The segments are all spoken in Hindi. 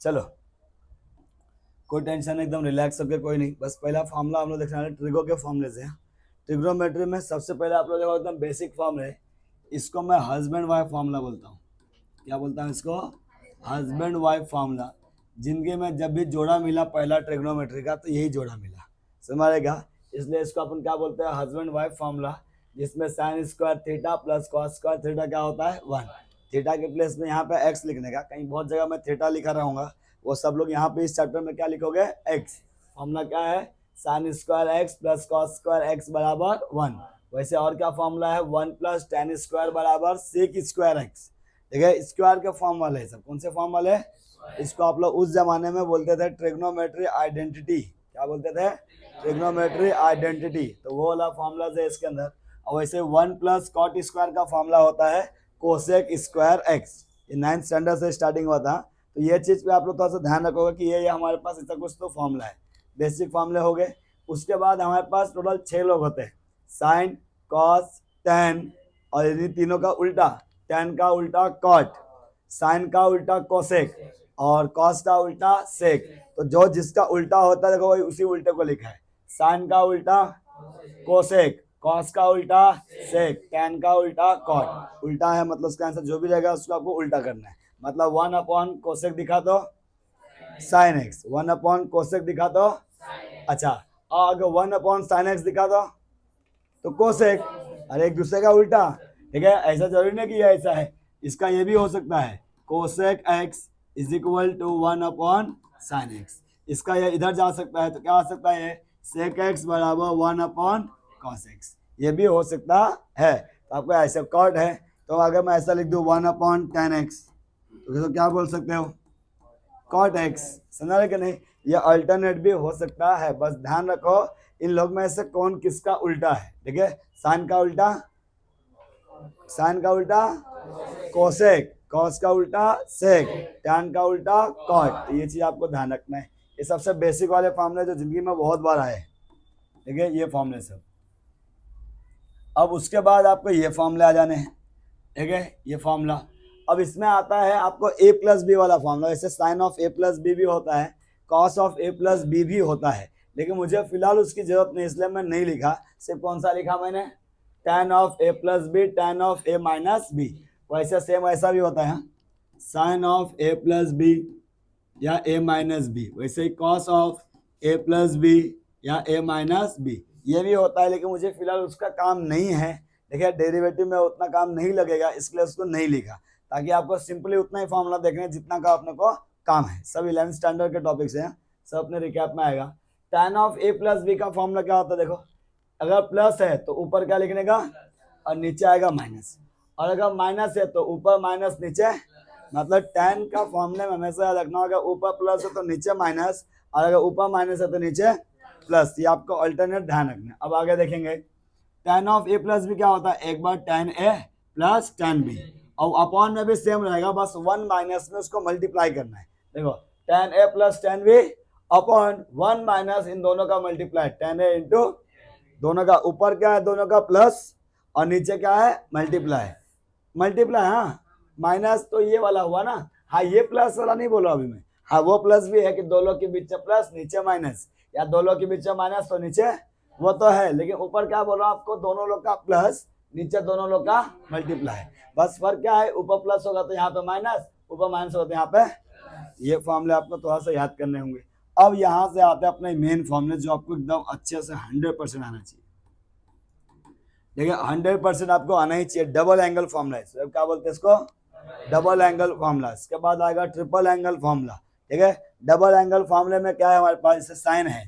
चलो कोई टेंशन एकदम रिलैक्स होकर कोई नहीं, बस पहला फॉर्मूला हम लोग देखना है ट्रिगो के फॉर्मूले से। ट्रिग्नोमेट्री में सबसे पहले आप लोग देखो एकदम बेसिक फॉर्म है, इसको मैं हस्बैंड वाइफ फॉर्मूला बोलता हूँ। क्या बोलता हूँ इसको? Husband wife formula. जिंदगी में जब भी जोड़ा मिला पहला ट्रिग्नोमेट्री का तो यही जोड़ा मिला, समझेगा? इसलिए इसको अपन क्या बोलते हैं? हस्बैंड वाइफ फॉर्मूला, जिसमें sine square theta plus cos square theta क्या होता है? 1। थीटा के प्लेस में यहाँ पे एक्स लिखने का, कहीं बहुत जगह मैं थीटा लिखा रहूंगा, वो सब लोग यहाँ पे इस चैप्टर में क्या लिखोगे? एक्स। फॉर्मूला क्या है? Sine square x plus cos square x बराबर 1। वैसे और क्या फॉर्मूला है? 1 प्लस टेन स्क्वायर बराबर सेक स्क्वायर एक्स। ठीक है, स्क्वायर के फॉर्म वाले सब कौन से फॉर्म वाले? इसको आप लोग उस जमाने में बोलते थे ट्रिग्नोमेट्री आइडेंटिटी। क्या बोलते थे? Trigonometry identity. तो वो वाला फॉर्मूला है इसके अंदर। और वैसे 1 प्लस कॉट स्क्वायर का फॉर्मूला होता है कोसेक स्क्वायर एक्स। ये 9th स्टैंडर्ड से स्टार्टिंग हुआ था, तो ये चीज पे आप लोग थोड़ा सा ध्यान रखोगे कि ये हमारे पास ऐसा कुछ तो फॉर्मूला है। बेसिक फॉर्मूले हो गए। उसके बाद हमारे पास टोटल 6 लोग होते हैं, साइन कॉस टेन, और यदि तीनों का उल्टा, टेन का उल्टा कॉट, साइन का उल्टा कोसेक और कॉस का उल्टा सेक। तो जो जिसका उल्टा होता है देखो वही उसी उल्टे को लिखा है। साइन का उल्टा कोसेक, कॉस का उल्टा सेक, टेन का उल्टा कॉट। उल्टा है मतलब उसका आंसर जो भी रहेगा उसको आपको उल्टा करना है। मतलब 1 अपॉन कोसेक दिखा दो साइन एक्स, 1 अपॉन कोसेक दिखा दो, अच्छा, और अगर 1 अपॉन साइन एक्स दिखा दो तो कोसेक। अरे एक दूसरे का उल्टा, ठीक है? ऐसा जरूरी नहीं कि ये ऐसा है, इसका ये भी हो सकता है cosec x is equal to 1 upon sine x. इसका ये इधर जा सकता है, तो क्या हो सकता है? सेक एक्स बराबर 1 अपॉन कॉस एक्स, ये भी हो सकता है। तो आपको ऐसे कॉट है, तो अगर मैं ऐसा लिख दूं 1 अपॉन टेन एक्स, तो क्या बोल सकते हो? Cot x. समझा कि नहीं? ये अल्टरनेट भी हो सकता है, बस ध्यान रखो इन लोग में से कौन किसका उल्टा है। ठीक है, साइन का उल्टा, साइन का उल्टा कोसेक, कॉस का उल्टा सेक, टैन का उल्टा कॉट। तो ये चीज आपको ध्यान रखना है। ये सबसे बेसिक वाले फॉर्मूले जो जिंदगी में बहुत बार आए, ठीक है, ये फॉर्मूले सब। अब उसके बाद आपको ये फॉर्मूले आ जाने हैं, ठीक है, ये फॉर्मूला। अब इसमें आता है आपको a प्लस बी वाला फॉर्मूला। जैसे sine of a plus B भी होता है, cos of a plus B भी होता है, लेकिन मुझे फिलहाल उसकी जरूरत नहीं, इसलिए मैं नहीं लिखा। सिर्फ कौन सा लिखा मैंने? tan of a plus B, tan of a minus B. वैसे सेम ऐसा भी होता है, sine of a plus B या a माइनस बी, वैसे ही cos of a plus B या a माइनस बी, ये भी होता है, लेकिन मुझे फिलहाल उसका काम नहीं है। देखिए डेरिवेटिव में उतना काम नहीं लगेगा, इसलिए उसको नहीं लिखा, ताकि आपको सिंपली उतना ही फॉर्मूला देखने जितना का अपने को काम है। सब 11th स्टैंडर्ड के टॉपिक्स हैं, सब अपने रिकैप में आएगा। tan of a plus B का फॉर्मूला क्या होता है? देखो, अगर प्लस है तो ऊपर क्या लिखने का और नीचे आएगा माइनस, और अगर माइनस है तो ऊपर माइनस नीचे। मतलब tan का फॉर्मूले में हमेशा याद रखना होगा, ऊपर प्लस है तो नीचे माइनस, और अगर ऊपर माइनस है तो नीचे प्लस। ये आपको अल्टरनेट ध्यान रखना है। अब आगे देखेंगे tan of a plus B क्या होता है? एक बार tan a plus tan b, और अपॉन में भी सेम रहेगा, बस 1 माइनस में उसको मल्टीप्लाई करना है। देखो tan a plus tan b upon 1 minus इन दोनों का मल्टीप्लाई, tan a इंटू दोनों का ऊपर क्या है? दोनों का प्लस, और नीचे क्या है? मल्टीप्लाई। मल्टीप्लाई, हाँ, माइनस तो ये वाला हुआ ना, हाँ ये प्लस वाला नहीं बोला अभी मैं, हाँ वो प्लस भी है कि दोनों के बीच में प्लस नीचे माइनस, या दोनों के बीच में माइनस तो नीचे, वो तो है, लेकिन ऊपर क्या बोला आपको? दोनों लोग का प्लस, नीचे दोनों लोग का मल्टीप्लाई। बस फर्क क्या है? ऊपर प्लस होगा तो यहाँ पे माइनस, ऊपर माइनस होगा तो यहाँ पे। ये फॉर्मूले आपको थोड़ा सा याद करने होंगे। अब यहाँ से आते हैं अपने मेन फॉर्मूले, जो आपको एकदम अच्छे से 100% आना चाहिए। देखिए 100% आपको आना ही चाहिए। डबल एंगल फॉर्मूला है, क्या बोलते हैं इसको? Double angle formula. इसके बाद आएगा ट्रिपल एंगल फॉर्मूला। ठीक है, डबल एंगल फॉर्मूले में क्या है हमारे पास? जैसे साइन है,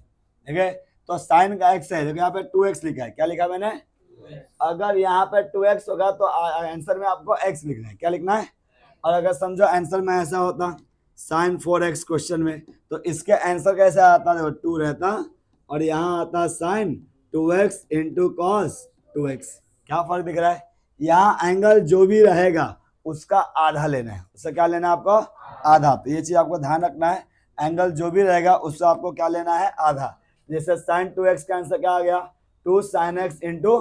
ठीक है, तो साइन का एक्स है, देखो यहाँ पे 2x लिखा है। क्या लिखा मैंने? अगर यहाँ पे 2x होगा तो आंसर में आपको x लिखना है। क्या लिखना है? और अगर समझो आंसर में ऐसा होता साइन 4x क्वेश्चन में, तो इसके आंसर कैसे आता? देखो 2 रहता, और यहाँ आता sign 2x into cos 2x। क्या फर्क दिख रहा है? यहाँ एंगल जो भी रहेगा उसका आधा लेना है। उससे क्या लेना है आपको? आधा। तो ये चीज आपको ध्यान रखना है, एंगल जो भी रहेगा उससे आपको क्या लेना है? आधा। जैसे साइन 2x का आंसर क्या आ गया? 2 साइन x इंटू,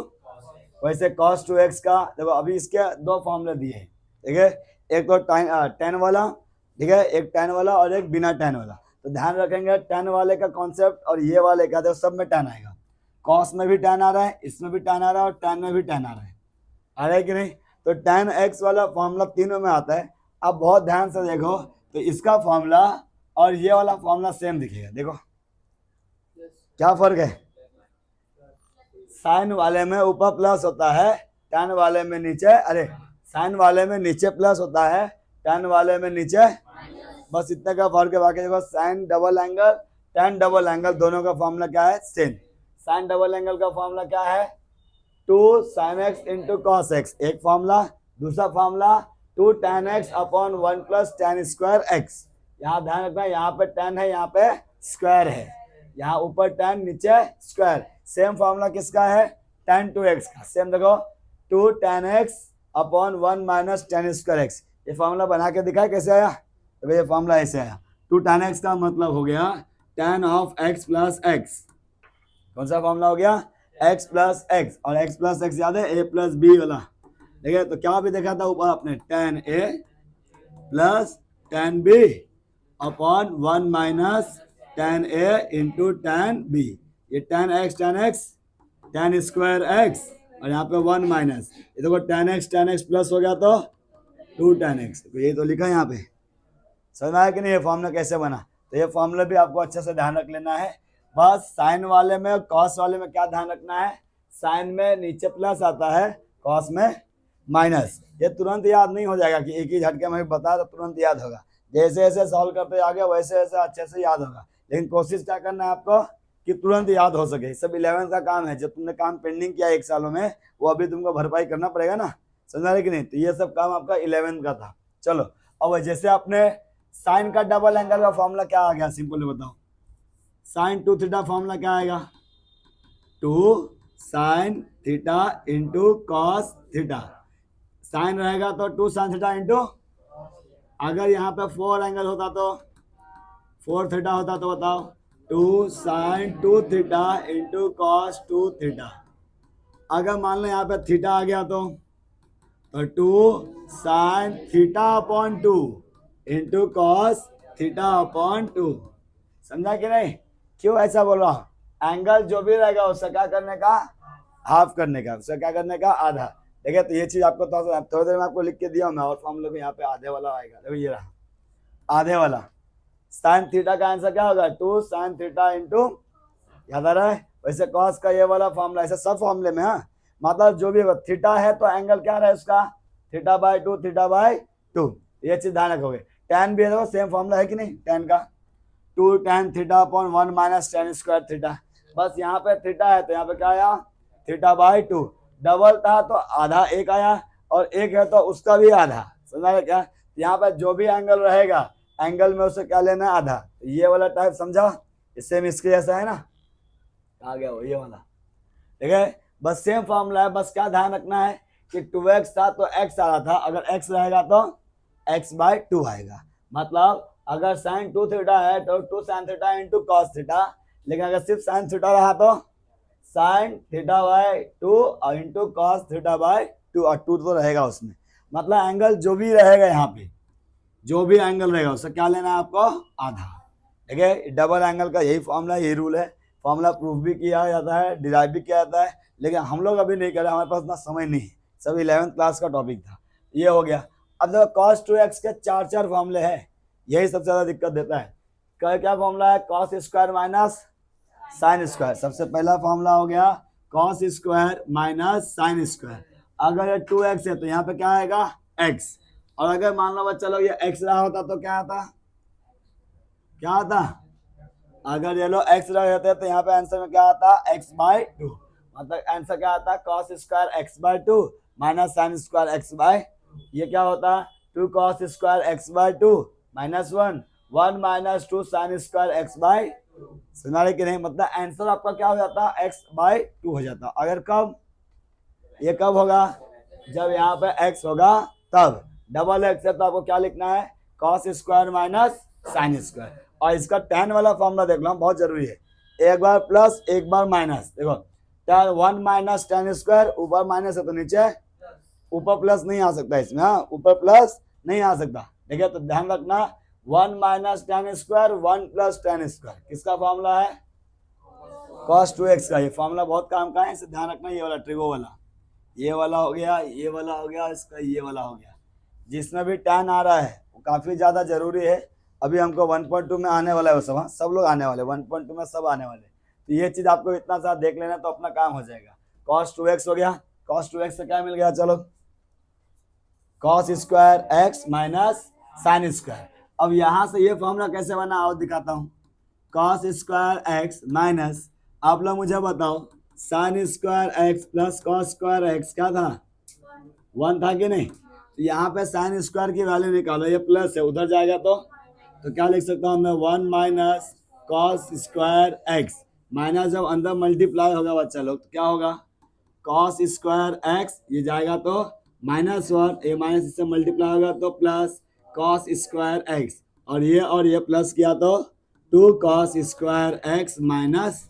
वैसे कॉस 2x का, देखो अभी इसके दो फॉर्मूले दिए हैं, ठीक है, एक तो टेन वाला, ठीक है, एक tan वाला और एक बिना tan वाला। तो ध्यान रखेंगे tan वाले का कॉन्सेप्ट और ये वाले का, तो सब में tan आएगा। cos में भी tan आ रहा है, इसमें भी tan आ रहा है और tan में भी tan आ रहा है कि नहीं। तो tan x वाला फॉर्मूला तीनों में आता है। अब बहुत ध्यान से देखो तो इसका फॉर्मूला और ये वाला फॉर्मूला सेम दिखेगा। देखो क्या फर्क है, साइन वाले में ऊपर प्लस होता है, tan वाले में नीचे, अरे साइन वाले में नीचे प्लस होता है, tan वाले में नीचे, बस इतने का फर्क है। बाकी देखो sine double angle, tan double angle, दोनों का फॉर्मूला क्या है, सेम। साइन डबल एंगल का फॉर्मूला क्या है, 2 sin x into cos x, एक फॉर्मूला। दूसरा formula 2 tan x upon 1 plus tan square x. यहाँ ध्यान रखना, यहाँ पे tan है, यहाँ पे स्क्वायर है, यहाँ ऊपर tan नीचे स्क्वायर। सेम फॉर्मूला किसका है, tan 2x का। सेम देखो 2 tan x upon 1 minus tan square x. ये फॉर्मूला बना के दिखाए कैसे आया, तो ये फॉर्मूला ऐसे आया। 2 tan x का मतलब हो गया tan of x plus x. कौन सा फॉर्मूला हो गया, x प्लस एक्स, और x प्लस एक्स याद है a प्लस बी वाला। ठीक है, तो क्या भी देखा था ऊपर आपने, tan a plus tan b upon 1 minus tan a into tan b। ये tan x tan square x और यहाँ पे 1 माइनस, ये देखो tan x प्लस हो गया तो 2 tan x। तो ये तो लिखा है यहाँ पे, समझ में आया कि नहीं ये फॉर्मूला कैसे बना। तो ये फॉर्मूला भी आपको अच्छे से ध्यान रख लेना है। बस साइन वाले में कॉस वाले में क्या ध्यान रखना है, साइन में नीचे प्लस आता है, कॉस में माइनस। ये तुरंत याद नहीं हो जाएगा कि एक ही झटके में बता तो तुरंत याद होगा, जैसे जैसे सॉल्व करते आगे वैसे वैसे अच्छे से याद होगा। लेकिन कोशिश क्या करना है आपको कि तुरंत याद हो सके। सब 11 का काम है, जो तुमने काम पेंडिंग किया 1 सालों में वो अभी तुमको भरपाई करना पड़ेगा ना, समझा रहे कि नहीं। तो ये सब काम आपका 11 का था। चलो अब जैसे आपने साइन का डबल एंगल का फॉर्मूला क्या आ गया, सिंपल बताओ। साइन 2 थीटा फॉर्मूला क्या आएगा, 2 sine theta into cos theta. Sine रहेगा तो 2 साइन थीटा इंटू, अगर यहाँ पे 4 एंगल होता तो 4 थीटा होता तो बताओ, 2 sine 2 theta into cos 2 theta. अगर मान लो यहाँ पे थीटा आ गया तो 2 sine theta upon 2 into cos theta upon 2। समझा कि नहीं, क्यों ऐसा बोल रहा हूँ, एंगल जो भी रहेगा उसका क्या करने का, हाफ करने का, उसका क्या करने का, आधा। देखिए तो ये चीज आपको थोड़ी देर में आपको लिख के दिया मैं, और फॉर्मूले को यहाँ पे आधे वाला आएगा। देखो ये रहा आधे वाला। साइन थीटा का आंसर क्या होगा, 2 साइन थीटा इंटू, याद आ रहा है। वैसे कॉस का ये वाला फॉर्मूला, ऐसे सब फॉर्मूले में, हाँ मतलब जो भी थीटा है तो एंगल क्या रहा है उसका, थीटा बाय 2 थीटा बाय 2। ये चीज ध्यान रखोगे। tan भी है देखो सेम फॉर्मूला है कि नहीं, tan का 2 tan theta upon 1 minus tan square theta. बस यहाँ पे थीटा है तो यहाँ पे क्या आया, थीटा बाय 2। डबल था तो आधा एक आया, और एक है तो उसका भी आधा। समझा क्या, यहाँ पे जो भी एंगल रहेगा एंगल में उसे क्या लेना है, आधा। ये वाला टाइप समझा, सेम इसके जैसा है ना, आ गया वो ये वाला। ठीक है, बस सेम फॉर्मूला है। बस क्या ध्यान रखना है कि 2x था तो x आ रहा था, अगर x रहेगा तो x बाय 2 आएगा। मतलब अगर साइन 2 थीटा है तो 2 sine theta into cos theta, लेकिन अगर सिर्फ साइन थीटा रहा तो साइन थीटा बाय 2 और इंटू कॉस थीटा बाय 2, और 2 तो रहेगा उसमें। मतलब एंगल जो भी रहेगा यहाँ पे, जो भी एंगल रहेगा उससे क्या लेना है आपको, आधा। ठीक है, डबल एंगल का यही फॉर्मूला, यही रूल है। फॉर्मूला प्रूफ भी किया जाता है, डिराइव भी किया जाता है, लेकिन हम लोग अभी नहीं कर रहे, हमारे पास इतना समय नहीं है, सब 11th क्लास का टॉपिक था। ये हो गया। अब देखो cos 2x के 4 फॉर्मूले हैं, यही सबसे ज्यादा दिक्कत देता है। क्या फॉर्मूला है, cos square minus sine square. सबसे पहला फॉर्मूला हो गया cos square minus sine square. अगर ये 2x है तो यहाँ पे क्या आएगा, x। और अगर मान लो बच्चा लोग ये x रहा होता तो क्या आता, क्या आता, अगर ये लोग x रहे होते तो यहाँ पे आंसर में क्या आता, x बाय 2। मतलब आंसर क्या आता, cos square x by 2 minus sine square x by, ये क्या होता, 2 cos square x by 2 minus 1 minus 2 sine square x by, सुना रहे कि नहीं। मतलब आंसर आपका क्या हो जाता, x बाय 2 हो जाता। अगर कब, ये कब होगा, जब यहाँ पे x होगा तब। डबल x है तो आपको क्या लिखना है, cos square minus sine square. और इसका tan वाला फॉर्मूला देख लो, बहुत जरूरी है। एक बार प्लस एक बार माइनस। देखो tan 1 माइनस tan स्क्वायर, ऊपर माइनस है तो नीचे ऊपर प्लस नहीं आ सकता इसमें, हाँ ऊपर प्लस नहीं आ सकता। ठीक है, तो ध्यान रखना 1 minus ten square 1 plus ten square, किसका फॉर्मूला है? cos 2x का। ये फॉर्मूला बहुत काम का है, इसे ध्यान रखना। ये वाला ट्रिगो वाला, ये वाला हो गया, ये वाला हो गया, इसका ये वाला हो गया। जिसमें भी tan आ रहा है वो काफ़ी ज़्यादा जरूरी है। अभी हमको 1.2 में आने वाला है वो सब, हाँ सब लोग आने वाले, 1.2 में सब आने वाले। तो ये चीज़ आपको इतना सा देख लेना तो अपना काम हो जाएगा। cos 2x हो गया, cos 2x से क्या मिल गया? चलो cos square x minus sine square. अब यहाँ से ये फॉर्मूला कैसे बना आओ दिखाता हूँ। cos स्क्वायर x माइनस, आप लोग मुझे बताओ, sign square x plus cos square x क्या था? 1 था कि नहीं? तो यहाँ पे साइन स्क्वायर की वैल्यू निकालो, ये प्लस है, उधर जाएगा तो क्या लिख सकता हूँ मैं? 1 minus cos square x, minus जब अंदर मल्टीप्लाई होगा बच्चा लोग तो क्या होगा? कॉस स्क्वायर एक्स, ये जाएगा तो -1, ये माइनस इससे मल्टीप्लाई होगा तो प्लस कॉस स्क्वायर एक्स, और ये प्लस किया तो 2 कॉस स्क्वायर एक्स माइनस,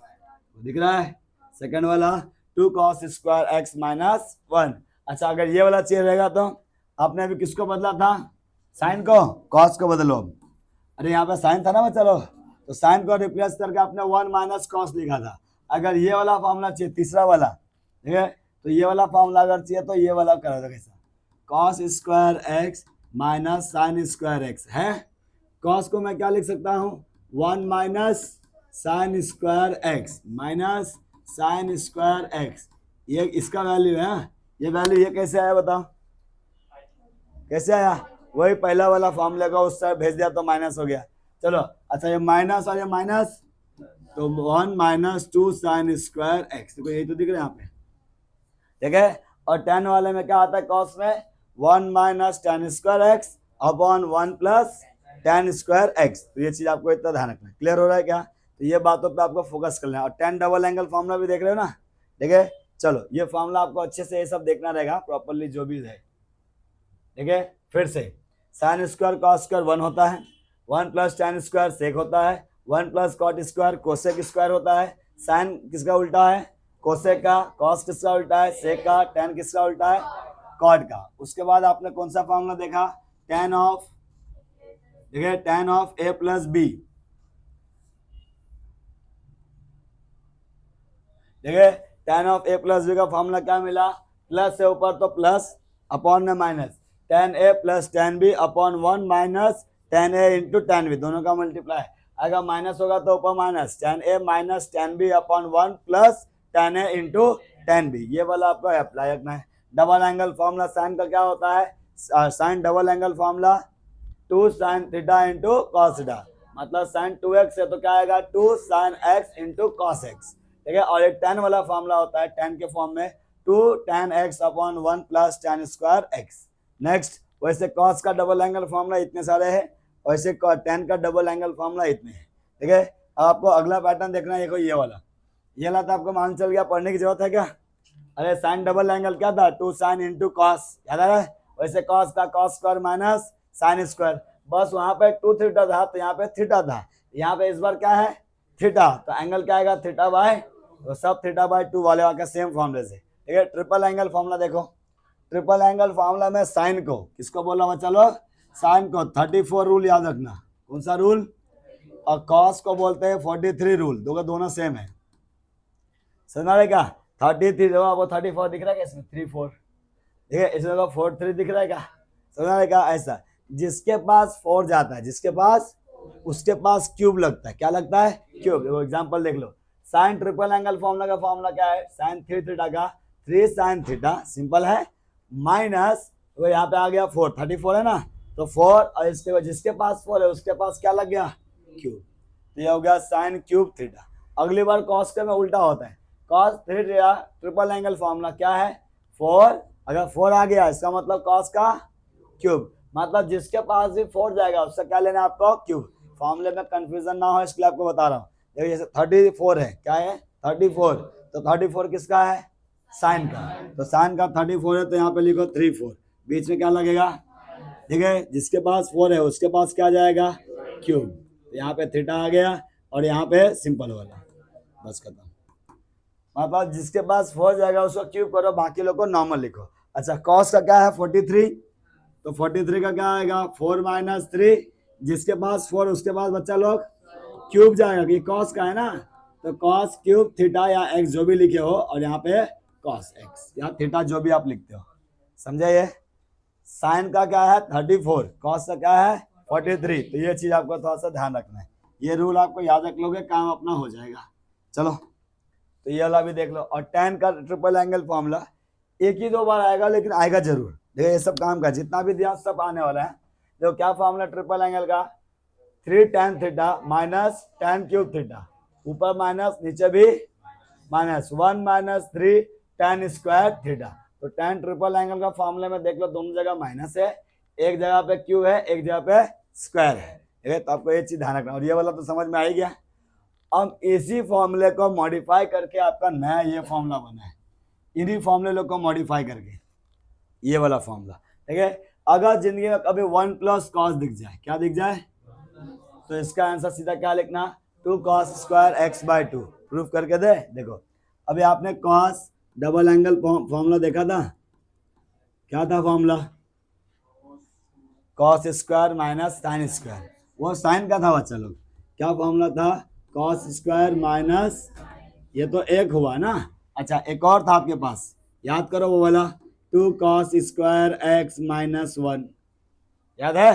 दिख रहा है सेकंड वाला, 2 कॉस स्क्वायर एक्स माइनस 1। अच्छा, अगर ये वाला चाहिए रहेगा तो आपने अभी किसको बदला था? साइन को, कॉस को बदलो। अरे यहाँ पे साइन था ना बच्चा लोग, तो साइन को रिप्लेस करके आपने 1 माइनस कॉस लिखा था। अगर ये वाला फॉर्मूला चाहिए, तीसरा वाला, ठीक है, तो ये वाला फॉर्मूला अगर चाहिए तो ये वाला करो। कैसा? Cos square x minus sine square x है। कॉस को मैं क्या लिख सकता हूँ? 1 minus sine square x minus sine square x, ये इसका वैल्यू है। ये वैल्यू ये कैसे आया बताओ? कैसे आया? वही पहला वाला फॉर्मूले का उस तरह भेज दिया तो माइनस हो गया। चलो अच्छा, ये माइनस और ये माइनस, तो 1 माइनस 2 साइन स्क्वायर एक्स, देखो यही तो दिख रहा है यहाँ पे, ठीक है। और टेन वाले में क्या आता है? कॉस में 1 minus ten square x upon 1 plus ten square x. तो ये चीज आपको इतना ध्यान रखना है। क्लियर हो रहा है क्या? तो ये बातों पे आपको फोकस करना है। और टेन डबल एंगल फॉर्मूला भी देख रहे हो ना, ठीक है। चलो ये फॉर्मूला आपको अच्छे से ये सब देखना रहेगा प्रॉपरली जो भी है, ठीक है। फिर से साइन स्क्वायर कॉस स्क्वायर 1 होता है, 1 प्लस टेन स्क्वायर सेक होता है, 1 plus cot square cosec square होता है। साइन किसका उल्टा है? कोसेक का। कॉस किसका उल्टा है? सेक का। टेन किसका उल्टा है? कॉट का। उसके बाद आपने कौन सा फॉर्मूला देखा? टेन ऑफ, ठीक है, ten of A plus B, ठीक है। Ten of A plus B का फॉर्मूला क्या मिला? प्लस से ऊपर तो प्लस, अपॉन में minus, ten A plus ten B upon 1 minus ten A into ten B, दोनों का मल्टीप्लाई। अगर माइनस होगा तो ऊपर minus, ten A minus ten B upon 1 plus ten A into ten B, ये वाला आपको अप्लाई रखना है। डबल एंगल फॉर्मूला साइन का क्या होता है? Sine double angle formula 2 sine theta into cos theta, मतलब साइन 2x है तो क्या आएगा? 2 sine x into cos x, ठीक है। और एक टेन वाला फॉर्मूला होता है टेन के फॉर्म में 2 tan x upon 1 plus ten square x. Next, वैसे कॉस का डबल एंगल फॉर्मूला इतने सारे हैं, वैसे टेन का डबल एंगल फॉर्मूला इतने हैं, ठीक है। अब आपको अगला पैटर्न देखना है, देखो ये वाला तो आपको मान चल गया, पढ़ने की जरूरत है क्या? अरे साइन डबल एंगल क्या था? 2 साइन इंटू कॉस, याद आ रहा है? वैसे कॉस का cos square minus sine square, बस वहां पे 2 थीटा था तो यहाँ पे थीटा था, यहाँ पे इस बार क्या है? थीटा, तो एंगल क्या आएगा? थीटा बाय, तो सब थीटा बाय 2 वाले वाला सेम फॉर्मूले से, ठीक है। ट्रिपल एंगल फॉर्मूला देखो, ट्रिपल एंगल फॉर्मूला में साइन को किसको बोला बच्चा लोग? साइन को 34 रूल याद रखना। कौन सा रूल? और कॉस को बोलते हैं 43 रूल, दोनों सेम है, समझ रहे क्या? 33 वो 34 दिख रहा है क्या इसमें? 34, ठीक है, इसमें तो 43 दिख रहा है क्या? समझ रहे क्या? ऐसा जिसके पास 4 जाता है, जिसके पास, उसके पास क्यूब लगता है। क्या लगता है? क्यूब। वो एग्जांपल देख लो, साइन ट्रिपल एंगल फॉर्मूला का फॉर्मूला क्या है? साइन 3 थीटा का 3 साइन थीटा, सिंपल है, माइनस वो यहाँ पे आ गया 4, 34 है ना, तो 4 और इसके बाद जिसके पास 4 है उसके पास क्या लग गया? क्यूब, तो ये हो गया साइन क्यूब थीटा। अगली बार कॉस के में उल्टा होता है, cos theta triple angle formula क्या है? 4, अगर 4 आ गया इसका मतलब कॉस का क्यूब, मतलब जिसके पास भी 4 जाएगा उससे क्या लेना है आपको? क्यूब। फॉर्मूले में कंफ्यूजन ना हो इसलिए आपको बता रहा हूँ। देखिए जैसे 34 है, क्या है? 34, तो 34 किसका है? साइन का, तो साइन का 34 है तो यहाँ पे लिखो 34, बीच में क्या लगेगा? ठीक है, जिसके पास 4 है उसके पास क्या जाएगा? क्यूब, तो यहाँ पे थीटा आ गया और यहाँ पे सिंपल वाला, बस खत्म। मतलब जिसके पास 4 जाएगा उसको क्यूब करो, बाकी लोग को नॉर्मल लिखो। अच्छा, कॉस का क्या है? 43, तो 43 का क्या आएगा? 4 माइनस 3, जिसके पास 4 उसके पास बच्चा लोग क्यूब जाएगा, कि कॉस का है ना, तो कॉस क्यूब थीटा या एक्स जो भी लिखे हो, और यहाँ पे कॉस एक्स या थीटा जो भी आप लिखते हो, समझे। ये साइन का क्या है 34, कॉस का क्या है 43, तो ये चीज आपको थोड़ा सा ध्यान रखना है। ये रूल आपको याद रख लोगे, काम अपना हो जाएगा। चलो तो ये वाला भी देख लो। और tan का ट्रिपल एंगल फॉर्मूला एक ही 2 बार आएगा, लेकिन आएगा जरूर। देखो ये सब काम का जितना भी दिया सब आने वाला है। देखो क्या फॉर्मूला ट्रिपल एंगल का, 3 tan theta minus tan cube theta, ऊपर माइनस नीचे भी minus, 1 minus 3 tan square theta. तो tan ट्रिपल एंगल का फॉर्मूले में देख लो दोनों जगह माइनस है, एक जगह पे क्यूब है, एक जगह पे स्क्वायर है। ठीक है, तो आपको ये चीज ध्यान रखना। और ये वाला तो समझ में आ ही गया। अब इसी फॉर्मूले को मॉडिफाई करके आपका नया ये फॉर्मूला बना है, इन्हीं फॉर्मूले को मॉडिफाई करके ये वाला फॉर्मूला। ठीक है, अगर जिंदगी में कभी 1 प्लस कॉस दिख जाए, क्या दिख जाए, तो इसका आंसर सीधा क्या लिखना, 2 cos square x by 2। Proof करके दे। देखो अभी आपने कॉस डबल एंगल फॉर्मूला देखा था, क्या था formula, cos square minus sine square, वो साइन का था बच्चा लोग। क्या फॉर्मूला था, कॉस स्क्वायर माइनस, ये तो एक हुआ ना। अच्छा एक और था आपके पास, याद करो वो वाला, 2 cos स्क्वायर x माइनस 1, याद है।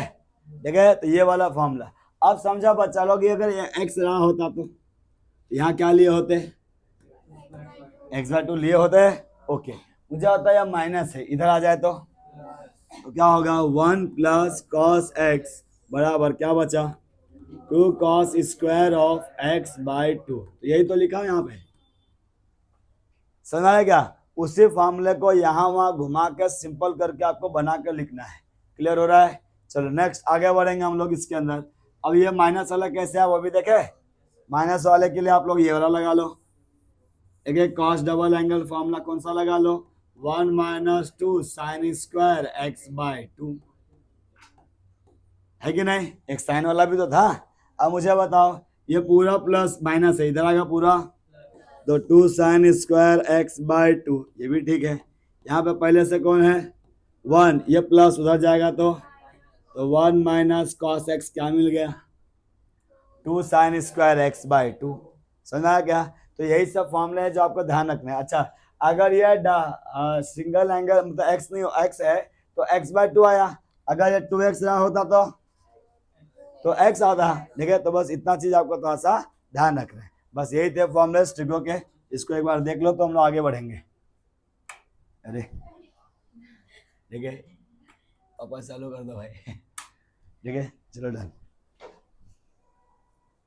देखिए तो ये वाला फॉर्मूला। अब समझा बच्चा लोग, ये अगर x रहा होता तो यहाँ क्या लिए होते, x बाय 2 लिए होते। ओके, मुझे होता है माइनस है, इधर आ जाए तो क्या होगा, 1 प्लस कॉस एक्स बराबर क्या बचा, 2 cos square of x by 2। तो यही तो लिखा है यहाँ पे, समझ आया क्या। उसी फॉर्मूले को यहाँ वहाँ घुमा के सिंपल करके आपको बना के लिखना है। क्लियर हो रहा है। चलो नेक्स्ट आगे बढ़ेंगे हम लोग इसके अंदर। अब ये माइनस वाला कैसे है वो भी देखे। माइनस वाले के लिए आप लोग ये वाला लगा लो, एक कॉस डबल एंगल फॉर्मूला कौन सा लगा लो, 1 minus 2 sine square x by 2, है कि नहीं। एक साइन वाला भी तो था। अब मुझे बताओ, ये पूरा प्लस माइनस है, इधर आएगा पूरा, तो 2 साइन स्क्वायर x बाई 2, ये भी ठीक है। यहाँ पे पहले से कौन है 1, ये प्लस उधर जाएगा तो 1 माइनस कॉस एक्स क्या मिल गया, 2 साइन स्क्वायर x बाई 2। समझा क्या। तो यही सब फॉर्मूले हैं जो आपको ध्यान रखना है। अच्छा अगर ये सिंगल एंगल मतलब x नहीं x है तो x बाई 2 आया, अगर ये 2x रहा होता तो x आता। ठीक है, तो बस इतना चीज आपको थोड़ा सा ध्यान रखना है। बस यही थे फॉर्मूले ट्रिगो के, इसको एक बार देख लो तो हम लोग आगे बढ़ेंगे। अरे ठीक है, वापस चालू कर दो भाई। ठीक है चलो डन।